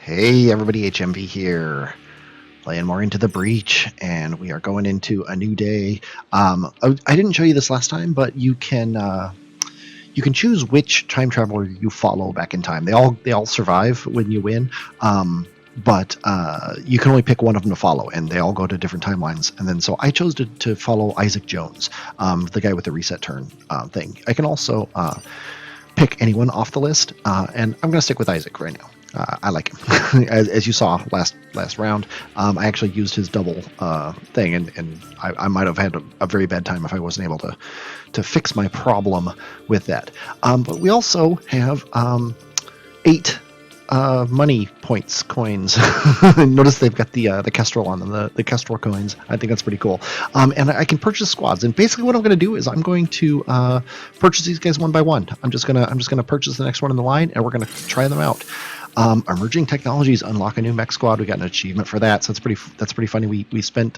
Hey everybody, HMV here, playing more Into the Breach, and we are going into a new day. I didn't show you this last time, but you can choose which time traveler you follow back in time. They all survive when you win, but you can only pick one of them to follow, and they all go to different timelines. And then so I chose to follow Isaac Jones, the guy with the reset turn thing. I can also pick anyone off the list, and I'm going to stick with Isaac right now. I like him. as you saw last round, I actually used his double thing, and I might have had a very bad time if I wasn't able to fix my problem with that. But we also have 8 money coins. Notice they've got the Kestrel on them, the Kestrel coins. I think that's pretty cool. And I can purchase squads. And basically, what I'm going to do is I'm going to purchase these guys one by one. I'm just gonna purchase the next one in the line, and we're going to try them out. Emerging technologies unlock a new mech squad. We got an achievement for that, so that's pretty funny. We spent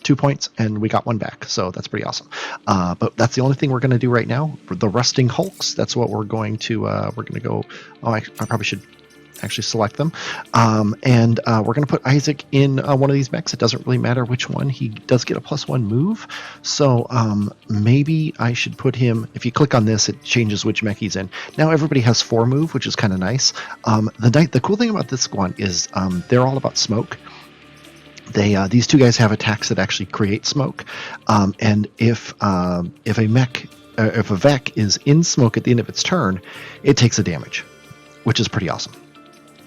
2 points and we got 1 back, so that's pretty awesome. But that's the only thing we're going to do right now. For the rusting hulks, that's what we're going to go. Oh, I probably should actually select them, and we're going to put Isaac in one of these mechs. It doesn't really matter which one. He does get a +1 move, so maybe I should put him. If you click on this, it changes which mech he's in. Now everybody has 4 move, which is kind of nice. The cool thing about this one is they're all about smoke. These 2 guys have attacks that actually create smoke, and if a Vek is in smoke at the end of its turn, it takes a damage, which is pretty awesome.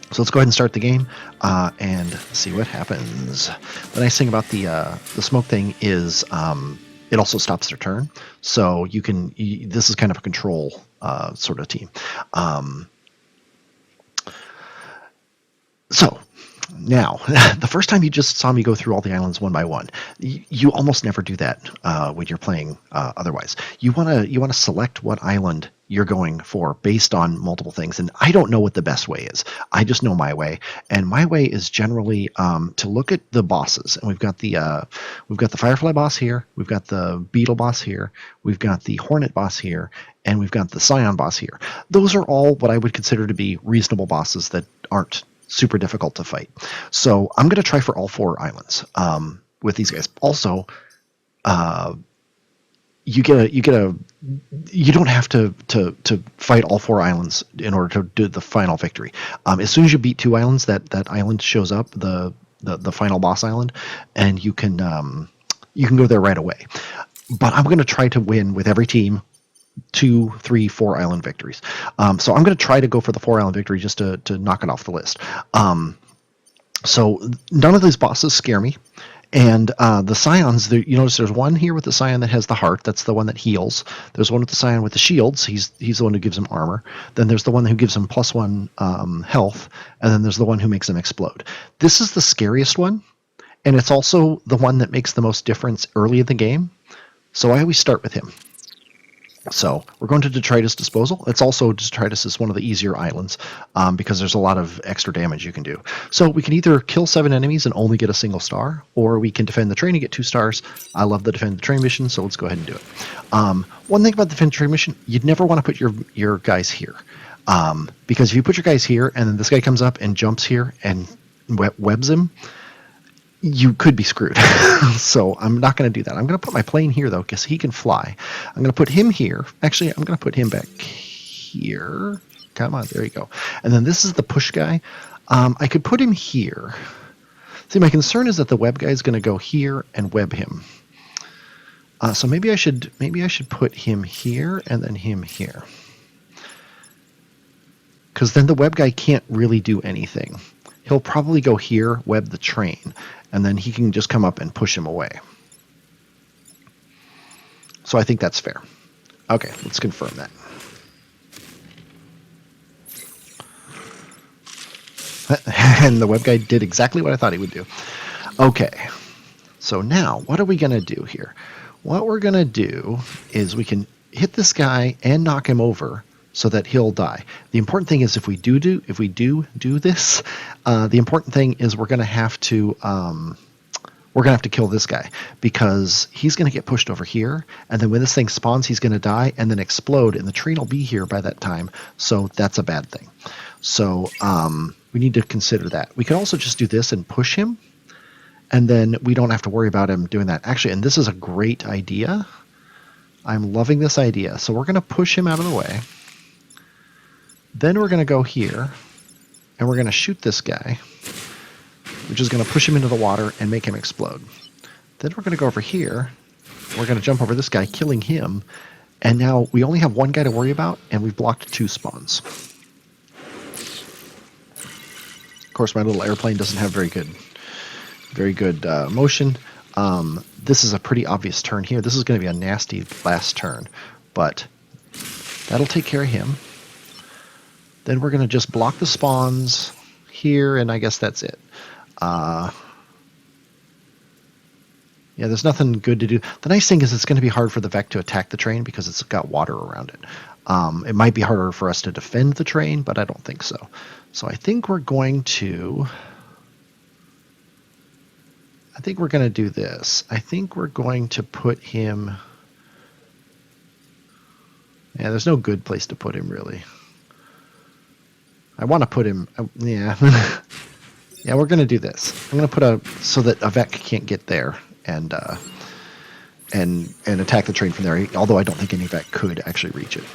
So let's go ahead and start the game and see what happens. The nice thing about the smoke thing is it also stops their turn, so this is kind of a control sort of team. So now, the first time you just saw me go through all the islands one by one, you almost never do that when you're playing otherwise. You wanna select what island you're going for based on multiple things, and I don't know what the best way is. I just know my way, and my way is generally to look at the bosses. And we've got the Firefly boss here, we've got the Beetle boss here, we've got the Hornet boss here, and we've got the Scion boss here. Those are all what I would consider to be reasonable bosses that aren't super difficult to fight. So I'm going to try for all 4 islands with these guys. Also, you don't have to fight all 4 islands in order to do the final victory. As soon as you beat 2 islands, that island shows up, the final boss island, and you can go there right away. But I'm going to try to win with every team 2, 3, 4 island victories. So I'm going to try to go for the 4 island victory just to knock it off the list. So none of these bosses scare me. And the Scions, you notice there's one here with the Scion that has the heart. That's the one that heals. There's one with the Scion with the shields. He's the one who gives him armor. Then there's the one who gives him +1 health. And then there's the one who makes him explode. This is the scariest one. And it's also the one that makes the most difference early in the game. So I always start with him. So we're going to Detritus Disposal. It's also, Detritus is one of the easier islands because there's a lot of extra damage you can do. So we can either kill 7 enemies and only get a single star, or we can defend the train and get 2 stars. I love the defend the train mission, so let's go ahead and do it. One thing about the defend the train mission, you'd never want to put your guys here. Because if you put your guys here and then this guy comes up and jumps here and webs him, you could be screwed. So I'm not going to do that. I'm going to put my plane here, though, because he can fly. I'm going to put him here. Actually, I'm going to put him back here. Come on, there you go. And then this is the push guy. I could put him here. See, my concern is that the web guy is going to go here and web him. So maybe I should put him here and then him here. Because then the web guy can't really do anything. He'll probably go here, web the train, and then he can just come up and push him away. So I think that's fair. Okay, let's confirm that. And the web guy did exactly what I thought he would do. Okay, so now what are we going to do here? What we're going to do is we can hit this guy and knock him over so that he'll die. The important thing is if we do this, the important thing is we're going to have to kill this guy because he's going to get pushed over here, and then when this thing spawns, he's going to die and then explode, and the train will be here by that time. So that's a bad thing. So we need to consider that. We could also just do this and push him, and then we don't have to worry about him doing that. Actually, and this is a great idea. I'm loving this idea. So we're going to push him out of the way. Then we're going to go here, and we're going to shoot this guy, which is going to push him into the water and make him explode. Then we're going to go over here. We're going to jump over this guy, killing him. And now we only have one guy to worry about, and we've blocked 2 spawns. Of course, my little airplane doesn't have very good motion. This is a pretty obvious turn here. This is going to be a nasty last turn, but that'll take care of him. Then we're going to just block the spawns here, and I guess that's it. Yeah, there's nothing good to do. The nice thing is it's going to be hard for the Vek to attack the train because it's got water around it. It might be harder for us to defend the train, but I don't think so. So I think we're going to... do this. I think we're going to put him... Yeah, there's no good place to put him, really. I want to put him... yeah. Yeah, we're going to do this. I'm going to put so that a Vek can't get there and attack the train from there, although I don't think any Vek could actually reach it.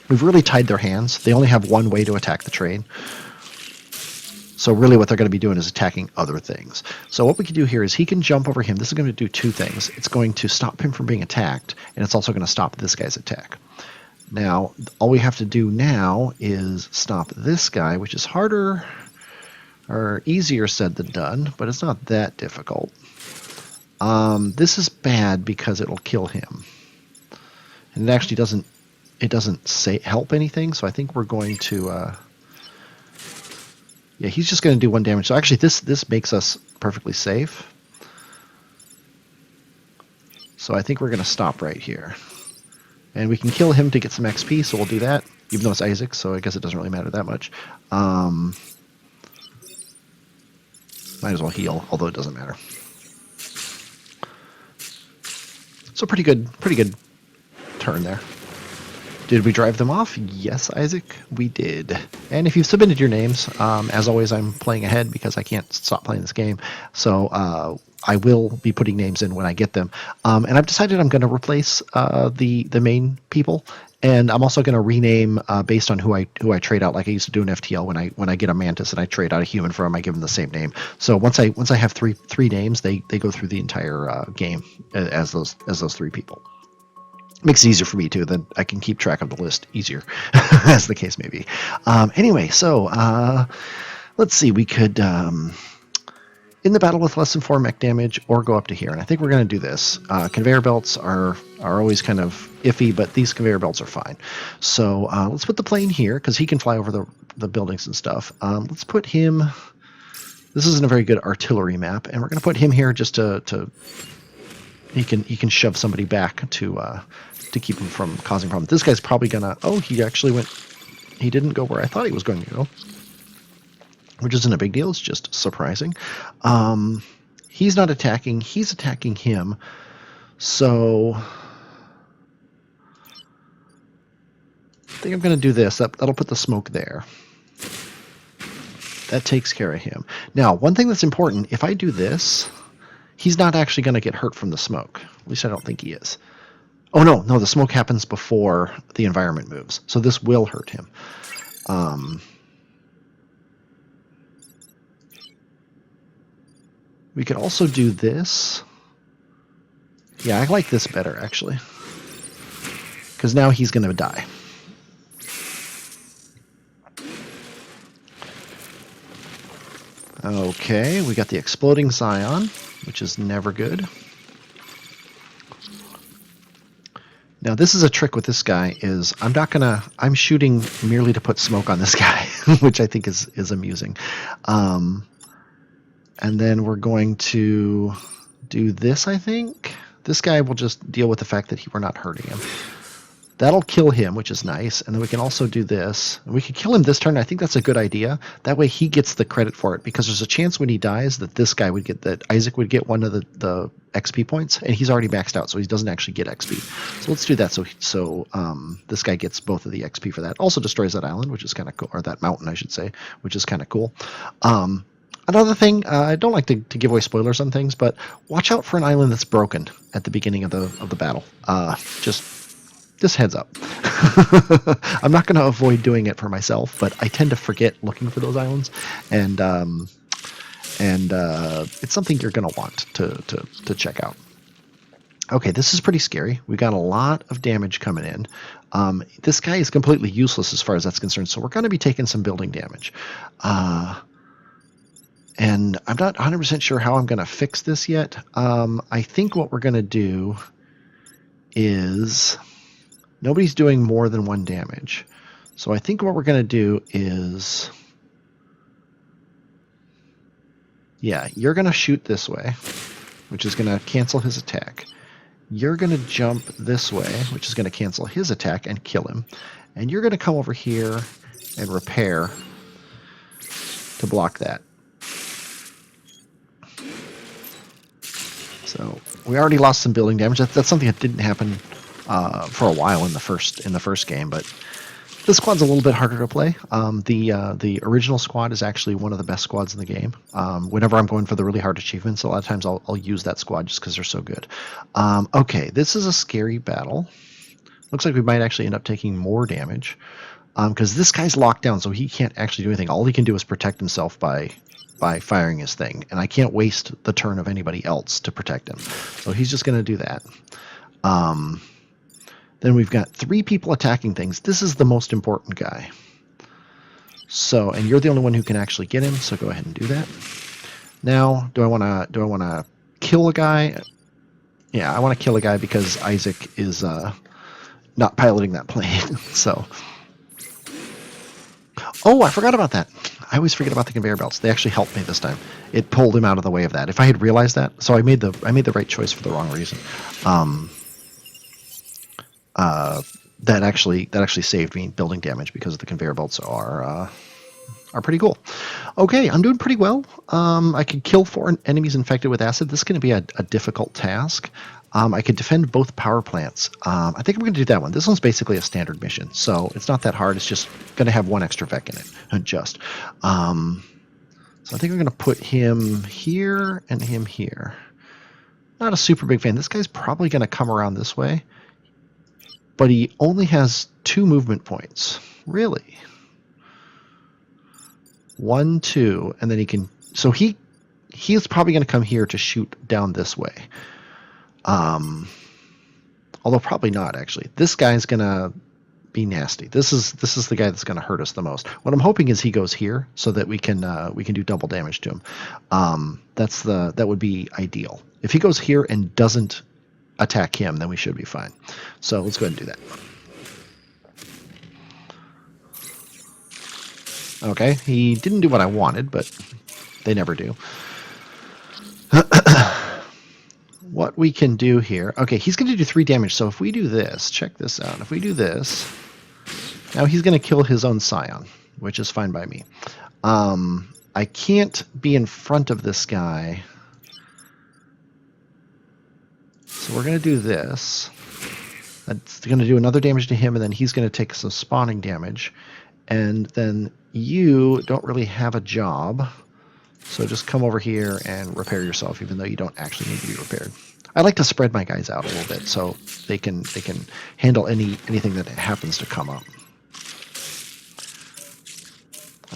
We've really tied their hands. They only have one way to attack the train. So really what they're going to be doing is attacking other things. So what we can do here is he can jump over him. This is going to do 2 things. It's going to stop him from being attacked, and it's also going to stop this guy's attack. Now, all we have to do now is stop this guy, which is harder or easier said than done, but it's not that difficult. This is bad because it'll kill him. And it actually doesn't help anything, so I think we're going to... yeah, he's just going to do 1 damage. So actually this makes us perfectly safe. So I think we're going to stop right here. And we can kill him to get some XP, so we'll do that, even though it's Isaac, so I guess it doesn't really matter that much. Might as well heal, although it doesn't matter. So pretty good turn there. Did we drive them off? Yes, Isaac, we did. And if you've submitted your names, as always, I'm playing ahead because I can't stop playing this game. So I will be putting names in when I get them. And I've decided I'm going to replace the main people. And I'm also going to rename based on who I trade out, like I used to do in FTL when I get a Mantis and I trade out a human for him, I give them the same name. So once I have three names, they go through the entire game as those 3 people. Makes it easier for me too. Then I can keep track of the list easier, as the case may be. Anyway, so let's see. We could in the battle with less than 4 mech damage, or go up to here, and I think we're going to do this. Conveyor belts are always kind of iffy, but these conveyor belts are fine. So let's put the plane here because he can fly over the buildings and stuff. Let's put him. This isn't a very good artillery map, and we're going to put him here just to he can shove somebody back to keep him from causing problems. This guy's probably gonna... Oh, he actually went... He didn't go where I thought he was going to go, which isn't a big deal. It's just surprising. He's not attacking. He's attacking him. So I think I'm going to do this. That'll put the smoke there. That takes care of him. Now, one thing that's important, if I do this, he's not actually going to get hurt from the smoke. At least I don't think he is. Oh, no, the smoke happens before the environment moves. So this will hurt him. We could also do this. Yeah, I like this better, actually. Because now he's going to die. Okay, we got the exploding Scion, which is never good. Now this is a trick with this guy, is I'm shooting merely to put smoke on this guy, which I think is amusing. And then we're going to do this, I think. This guy will just deal with the fact that we're not hurting him. That'll kill him, which is nice. And then we can also do this. And we can kill him this turn. I think that's a good idea. That way he gets the credit for it, because there's a chance when he dies that this guy would get, that Isaac would get one of the XP points, and he's already maxed out, so he doesn't actually get XP. So let's do that. So this guy gets both of the XP for that. Also destroys that island, which is kind of cool, or that mountain, I should say, which is kind of cool. Another thing, I don't like to give away spoilers on things, but watch out for an island that's broken at the beginning of the battle. Just heads up. I'm not going to avoid doing it for myself, but I tend to forget looking for those islands, and it's something you're going to want to check out. Okay, this is pretty scary. We got a lot of damage coming in. This guy is completely useless as far as that's concerned, so we're going to be taking some building damage. And I'm not 100% sure how I'm going to fix this yet. I think what we're going to do is... Nobody's doing more than 1 damage. So I think what we're going to do is... Yeah, you're going to shoot this way, which is going to cancel his attack. You're going to jump this way, which is going to cancel his attack and kill him. And you're going to come over here and repair to block that. So we already lost some building damage. That's something that didn't happen for a while in the first game, but this squad's a little bit harder to play. The original squad is actually one of the best squads in the game. Whenever I'm going for the really hard achievements, a lot of times I'll use that squad just because they're so good. Okay, this is a scary battle. Looks like we might actually end up taking more damage because this guy's locked down, so he can't actually do anything. All he can do is protect himself by firing his thing, and I can't waste the turn of anybody else to protect him. So he's just going to do that. Then we've got 3 people attacking things. This is the most important guy. So, and you're the only one who can actually get him, so go ahead and do that. Now, do I want to kill a guy? Yeah, I want to kill a guy because Isaac is not piloting that plane. So, oh, I forgot about that. I always forget about the conveyor belts. They actually helped me this time. It pulled him out of the way of that. If I had realized that, so I made the right choice for the wrong reason. That actually saved me building damage because the conveyor belts are pretty cool. Okay, I'm doing pretty well. I could kill 4 enemies infected with acid. This is going to be a difficult task. I could defend both power plants. I think I'm going to do that one. This one's basically a standard mission, so it's not that hard. It's just going to have 1 extra Vek in it. So I think I'm going to put him here and him here. Not a super big fan. This guy's probably going to come around this way. But he only has 2 movement points. Really? 1, 2, and then he can... So he is probably going to come here to shoot down this way. Although probably not, actually. This guy's going to be nasty. This is the guy that's going to hurt us the most. What I'm hoping is he goes here so that we can do double damage to him. That would be ideal. If he goes here and doesn't attack him, then we should be fine. So let's go ahead and do that. Okay, he didn't do what I wanted, but they never do. What we can do here... Okay, he's going to do 3 damage, so if we do this, check this out. If we do this, now he's going to kill his own scion, which is fine by me. I can't be in front of this guy... So we're going to do this. That's going to do another damage to him, and then he's going to take some spawning damage. And then you don't really have a job, so just come over here and repair yourself, even though you don't actually need to be repaired. I like to spread my guys out a little bit so they can handle anything that happens to come up.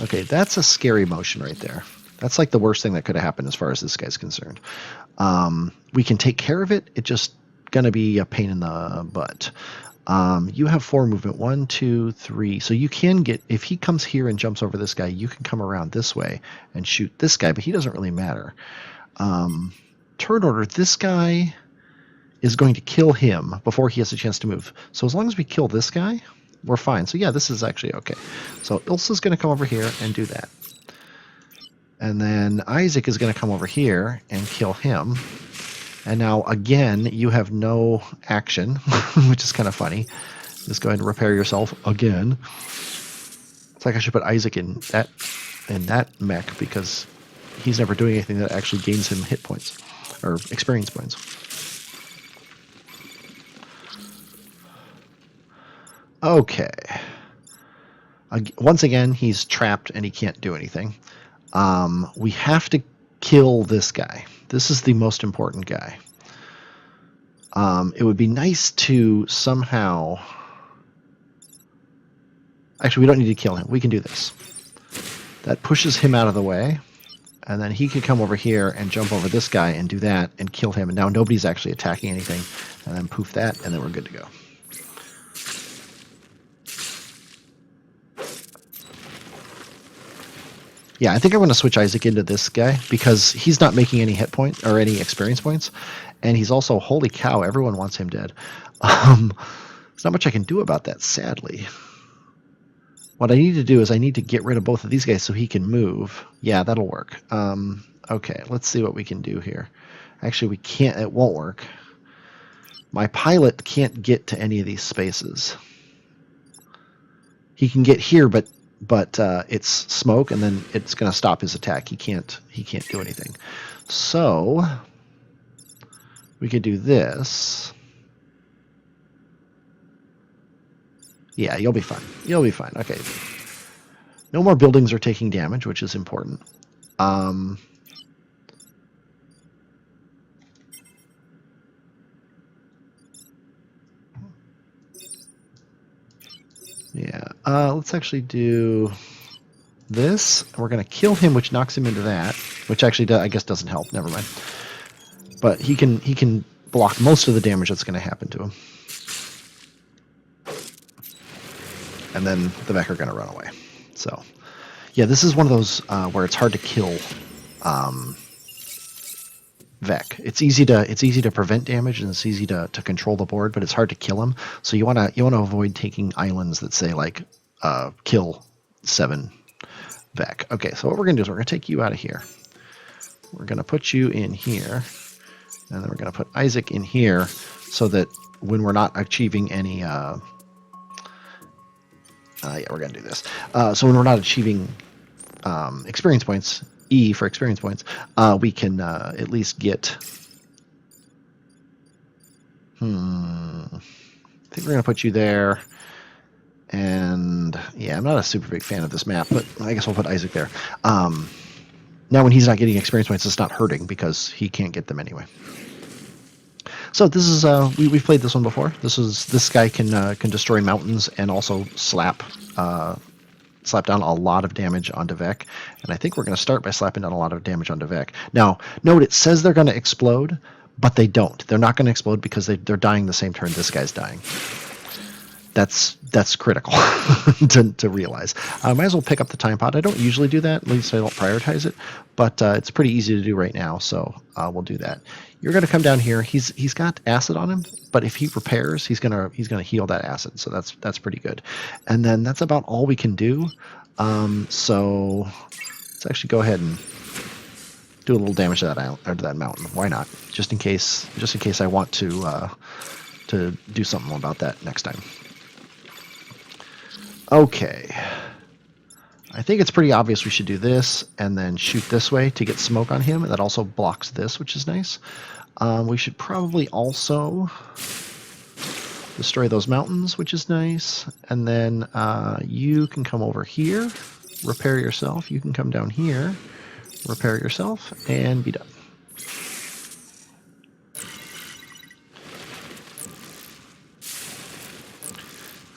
Okay, that's a scary motion right there. That's like the worst thing that could have happened as far as this guy's concerned. We can take care of it. It's just going to be a pain in the butt. You have 4 movement. 1, 2, 3. So you can get... If he comes here and jumps over this guy, you can come around this way and shoot this guy, but he doesn't really matter. Turn order, this guy is going to kill him before he has a chance to move. So as long as we kill this guy, we're fine. So yeah, this is actually okay. So Ilsa's going to come over here and do that. And then Isaac is going to come over here and kill him. And now, again, you have no action, which is kind of funny. Just go ahead and repair yourself again. It's like I should put Isaac in that mech because he's never doing anything that actually gains him hit points or experience points. Okay. Once again, he's trapped and he can't do anything. We have to kill this guy. This is the most important guy. It would be nice to somehow... Actually, we don't need to kill him. We can do this. That pushes him out of the way. And then he can come over here and jump over this guy and do that and kill him. And now nobody's actually attacking anything. And then poof that, and then we're good to go. Yeah, I think I'm going to switch Isaac into this guy because he's not making any hit point or any experience points. And he's also, holy cow, everyone wants him dead. There's not much I can do about that, sadly. What I need to do is I need to get rid of both of these guys so he can move. Yeah, that'll work. Okay, let's see what we can do here. Actually, we can't. It won't work. My pilot can't get to any of these spaces. He can get here, but it's smoke, and then it's going to stop his attack. He can't do anything. So we could do this. Yeah, you'll be fine. You'll be fine. Okay. No more buildings are taking damage, which is important. Yeah. Let's actually do this. We're going to kill him, which knocks him into that, which actually, I guess, doesn't help. Never mind. But he can block most of the damage that's going to happen to him. And then the Vek are going to run away. So, yeah, this is one of those where it's hard to kill Vek. It's easy to prevent damage and it's easy to control the board, but it's hard to kill him. So you want to avoid taking islands that say like kill 7 Vek. Okay, so what we're going to do is we're going to take you out of here. We're going to put you in here, and then we're going to put Isaac in here so that when we're not achieving any yeah, we're going to do this. So when we're not achieving experience points, E for experience points, we can at least get... I think we're going to put you there. And yeah, I'm not a super big fan of this map, but I guess we'll put Isaac there. Now when he's not getting experience points, it's not hurting because he can't get them anyway. So this is we've played this one before. This guy can destroy mountains and also slap down a lot of damage onto Vek, and I think we're going to start by slapping down a lot of damage onto Vek. Now, note it says they're going to explode, but they don't. They're not going to explode because they're dying the same turn this guy's dying. That's critical to realize. I might as well pick up the time pod. I don't usually do that, at least I don't prioritize it, but it's pretty easy to do right now, so we'll do that. You're going to come down here. He's got acid on him, but if he repairs, he's gonna heal that acid, so that's pretty good. And then that's about all we can do. So let's actually go ahead and do a little damage to that island, or to that mountain. Why not? Just in case I want to do something about that next time. Okay. I think it's pretty obvious we should do this and then shoot this way to get smoke on him. That also blocks this, which is nice. We should probably also destroy those mountains, which is nice. And then you can come over here, repair yourself. You can come down here, repair yourself, and be done.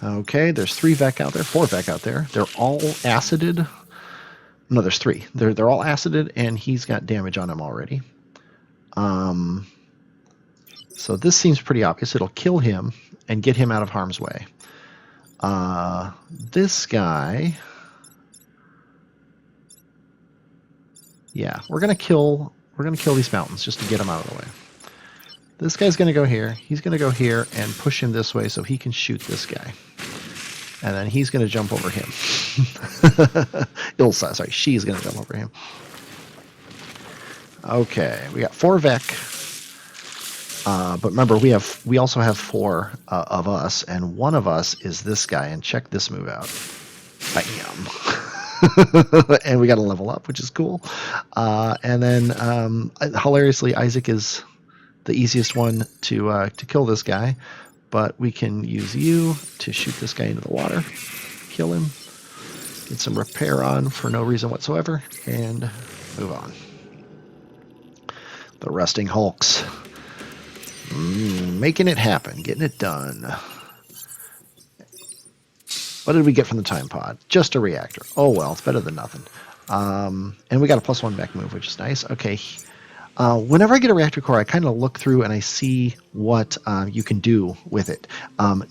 Okay, there's 3 Vek out there, 4 Vek out there. They're all acided. No, there's 3. They're all acided, and he's got damage on him already. So this seems pretty obvious. It'll kill him and get him out of harm's way. This guy... Yeah, we're gonna kill these mountains just to get him out of the way. This guy's going to go here. He's going to go here and push him this way so he can shoot this guy. And then he's going to jump over him. Sorry, she's going to jump over him. Okay, we got 4 Vek. But remember, we also have 4 of us, and one of us is this guy. And check this move out. Bam. And we got to level up, which is cool. And then hilariously, Isaac is the easiest one to kill this guy. But we can use you to shoot this guy into the water, kill him, get some repair on for no reason whatsoever, and move on. The Rusting Hulks. Making it happen, getting it done. What did we get from the time pod? Just a reactor. Oh well, it's better than nothing. And we got a +1 mech move, which is nice. Okay. Whenever I get a reactor core, I kind of look through and I see what you can do with it.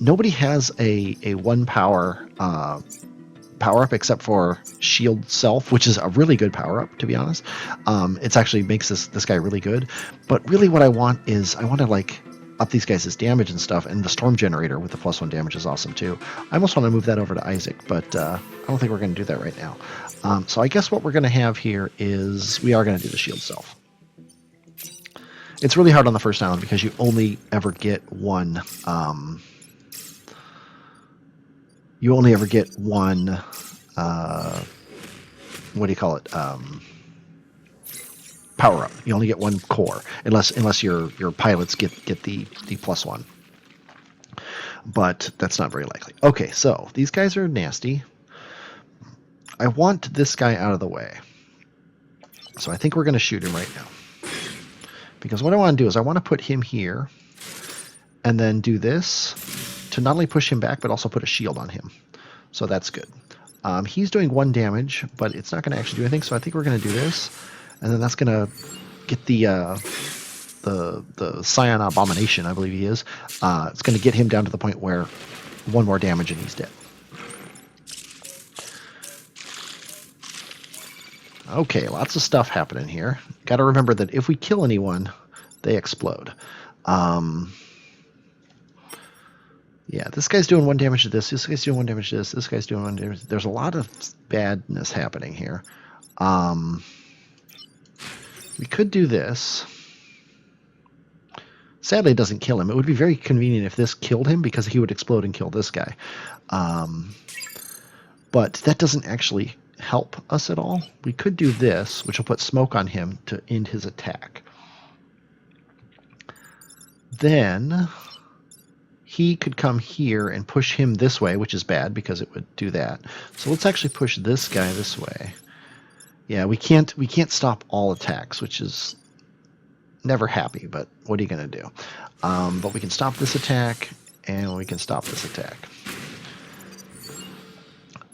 Nobody has a 1 power power-up except for Shield Self, which is a really good power-up, to be honest. It actually makes this guy really good. But really what I want is, I want to like up these guys' damage and stuff, and the Storm Generator with the +1 damage is awesome too. I almost want to move that over to Isaac, but I don't think we're going to do that right now. So I guess what we're going to have here is, we are going to do the Shield Self. It's really hard on the first island because you only ever get one. You only ever get one. What do you call it? Power up. You only get 1 core, unless your pilots get the +1. But that's not very likely. Okay, so these guys are nasty. I want this guy out of the way, so I think we're going to shoot him right now. Because what I want to do is I want to put him here, and then do this to not only push him back, but also put a shield on him. So that's good. He's doing 1 damage, but it's not going to actually do anything, so I think we're going to do this, and then that's going to get the Scion Abomination, I believe he is. It's going to get him down to the point where 1 more damage and he's dead. Okay, lots of stuff happening here. Got to remember that if we kill anyone, they explode. Yeah, this guy's doing 1 damage to this. This guy's doing 1 damage to this. This guy's doing 1 damage. There's a lot of badness happening here. We could do this. Sadly, it doesn't kill him. It would be very convenient if this killed him, because he would explode and kill this guy. But that doesn't actually help us at all. We could do this, which will put smoke on him to end his attack. Then he could come here and push him this way, which is bad because it would do that. So let's actually push this guy this way. Yeah, we can't stop all attacks, which is never happy, but what are you going to do? But we can stop this attack, and we can stop this attack.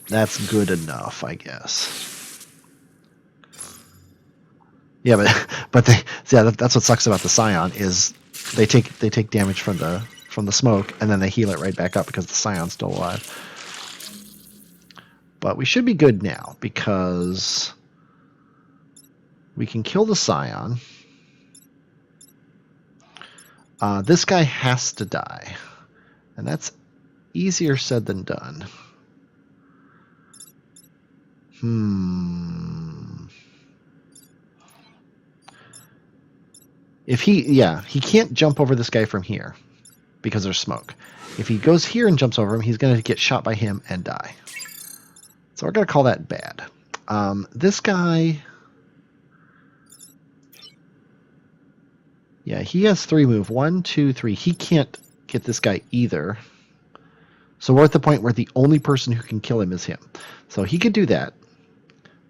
That's good enough, I guess. Yeah, but that's what sucks about the Scion, is they take damage from the smoke, and then they heal it right back up because the Scion's still alive. But we should be good now, because we can kill the Scion. This guy has to die, and that's easier said than done. If he can't jump over this guy from here because there's smoke. If he goes here and jumps over him, he's going to get shot by him and die. So we're going to call that bad. This guy, yeah, he has 3 move. 1, 2, 3. He can't get this guy either. So we're at the point where the only person who can kill him is him. So he could do that.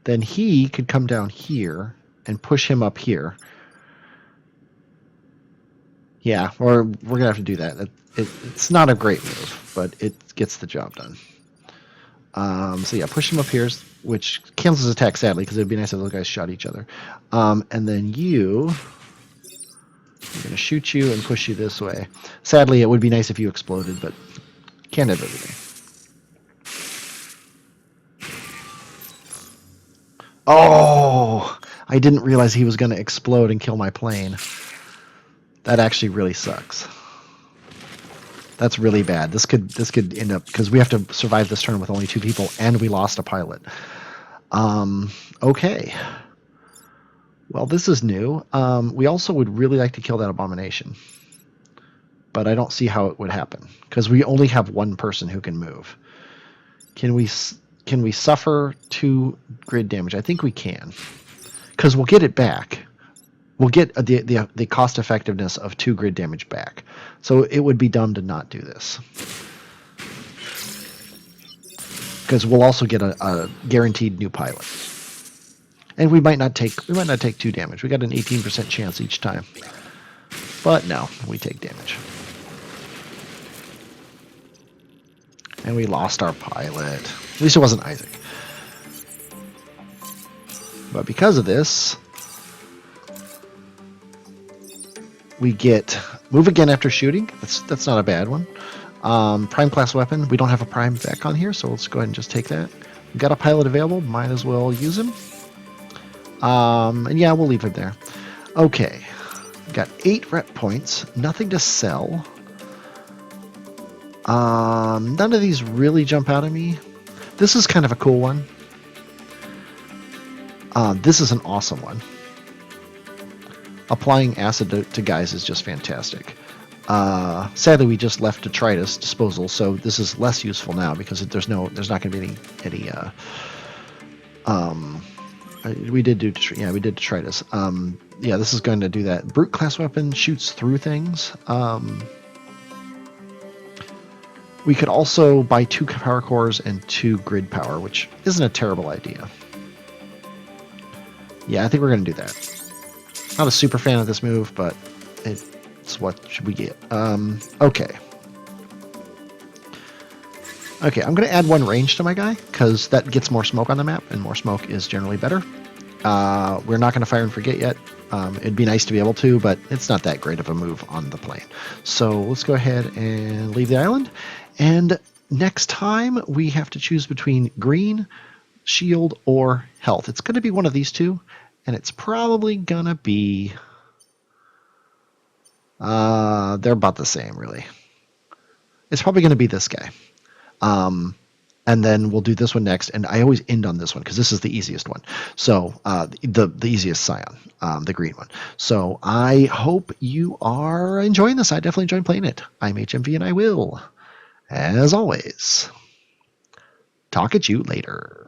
Then he could come down here and push him up here. Yeah, or we're going to have to do that. It's not a great move, but it gets the job done. So yeah, push him up here, which cancels his attack, sadly, because it would be nice if those guys shot each other. And then I'm going to shoot you and push you this way. Sadly, it would be nice if you exploded, but can't have everything. Oh, I didn't realize he was going to explode and kill my plane. That actually really sucks. That's really bad. This could end up, because we have to survive this turn with only 2 people, and we lost a pilot. Okay. Well, this is new. We also would really like to kill that abomination. but I don't see how it would happen because we only have one person who can move. Can we suffer 2 grid damage? I think we can, because we'll get it back. We'll get the cost effectiveness of 2 grid damage back. So it would be dumb to not do this, because we'll also get a guaranteed new pilot, and we might not take 2 damage. We got an 18% chance each time, but no, we take damage. And we lost our pilot. At least it wasn't Isaac. But because of this, we get move again after shooting. That's not a bad one. Prime class weapon. We don't have a prime Vek on here, so let's go ahead and just take that. We've got a pilot available. Might as well use him. And yeah, we'll leave him there. Okay. Got 8 rep points. Nothing to sell. None of these really jump out at me. This is kind of a cool one. This is an awesome one. Applying acid to guys is just fantastic. Sadly, we just left detritus disposal, so this is less useful now because there's not going to be any. We did detritus. Yeah, this is going to do that. Brute class weapon shoots through things. We could also buy 2 power cores and 2 grid power, which isn't a terrible idea. Yeah, I think we're going to do that. Not a super fan of this move, but it's what should we get. Okay. Okay, I'm going to add 1 range to my guy, because that gets more smoke on the map, and more smoke is generally better. We're not going to fire and forget yet. It'd be nice to be able to, but it's not that great of a move on the plane. So let's go ahead and leave the island. And next time, we have to choose between green, shield, or health. It's going to be one of these 2, and it's probably going to be... they're about the same, really. It's probably going to be this guy. And then we'll do this one next, and I always end on this one because this is the easiest one. So the easiest scion, the green one. So I hope you are enjoying this. I definitely enjoyed playing it. I'm HMV, and I will, as always, talk at you later.